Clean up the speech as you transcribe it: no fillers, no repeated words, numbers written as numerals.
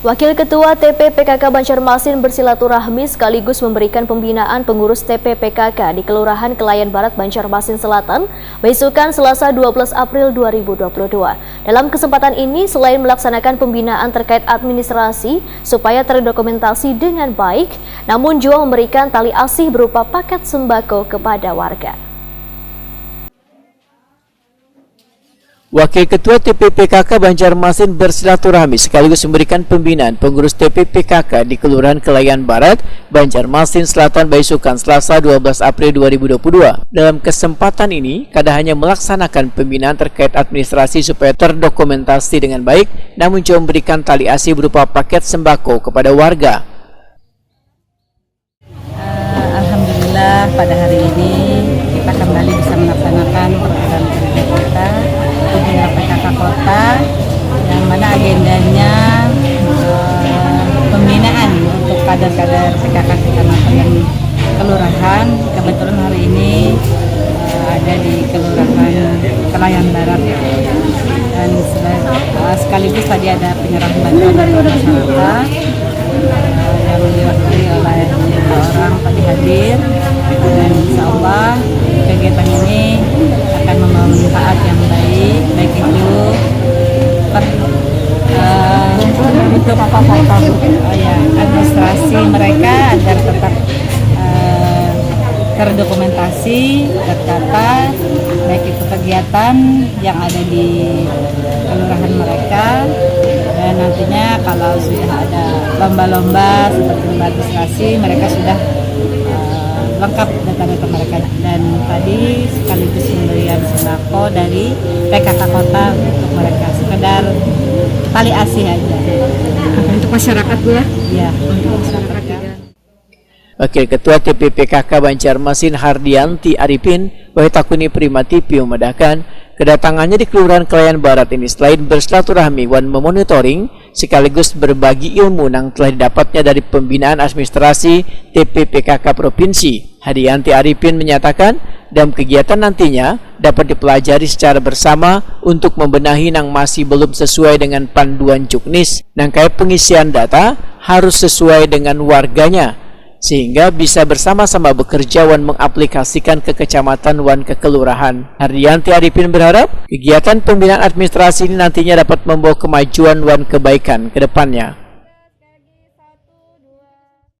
Wakil Ketua TPPKK Banjarmasin bersilaturahmi sekaligus memberikan pembinaan pengurus TPPKK di Kelurahan Kelayan Barat, Banjarmasin Selatan, besukan Selasa 12 April 2022. Dalam kesempatan ini, selain melaksanakan pembinaan terkait administrasi supaya terdokumentasi dengan baik, namun juga memberikan tali asih berupa paket sembako kepada warga. Wakil Ketua TPPKK Banjarmasin bersilaturahmi sekaligus memberikan pembinaan pengurus TPPKK di Kelurahan Kelayan Barat, Banjarmasin Selatan, besukan Selasa 12 April 2022. Dalam kesempatan ini, kada hanya melaksanakan pembinaan terkait administrasi supaya terdokumentasi dengan baik, namun juga memberikan tali asih berupa paket sembako kepada warga. Alhamdulillah pada hari ini kita kembali bisa melaksanakan program kerja kita untuk PKK Kota, yang mana agendanya pembinaan untuk kader-kader PKK Kecamatan dan Kelurahan. Kebetulan hari ini ada di Kelurahan Kelayan Barat, dan sekaligus tadi ada penyerahan bantuan dari masyarakat yang diwakili oleh orang tadi hadir, dan insya Allah kegiatan ini akan membawa manfaat yang baik itu untuk administrasi mereka agar tetap terdokumentasi, terdata, baik itu kegiatan yang ada di kelurahan mereka, dan nantinya kalau sudah ada lomba-lomba seperti lomba administrasi, mereka sudah lengkap data-data mereka. Dan tadi sekaligus pemberian sembako dari PKK Kota untuk mereka, sekedar tali asih aja untuk masyarakat pula. Ya, untuk masyarakat juga. Wakil Ketua TPPKK Banjarmasin Hardianti Arifin Wahitakuni Prima TV memedahkan kedatangannya di Kelurahan Kelayan Barat ini selain bersilaturahmi dan memonitoring sekaligus berbagi ilmu yang telah didapatnya dari pembinaan administrasi TPPKK Provinsi. Hardianti Arifin menyatakan dalam kegiatan nantinya dapat dipelajari secara bersama untuk membenahi yang masih belum sesuai dengan panduan Juknis. Nangkai pengisian data harus sesuai dengan warganya, sehingga bisa bersama-sama bekerja dan mengaplikasikan ke kecamatan dan ke kelurahan. Hardianti Arifin berharap kegiatan pembinaan administrasi ini nantinya dapat membawa kemajuan dan kebaikan ke depannya.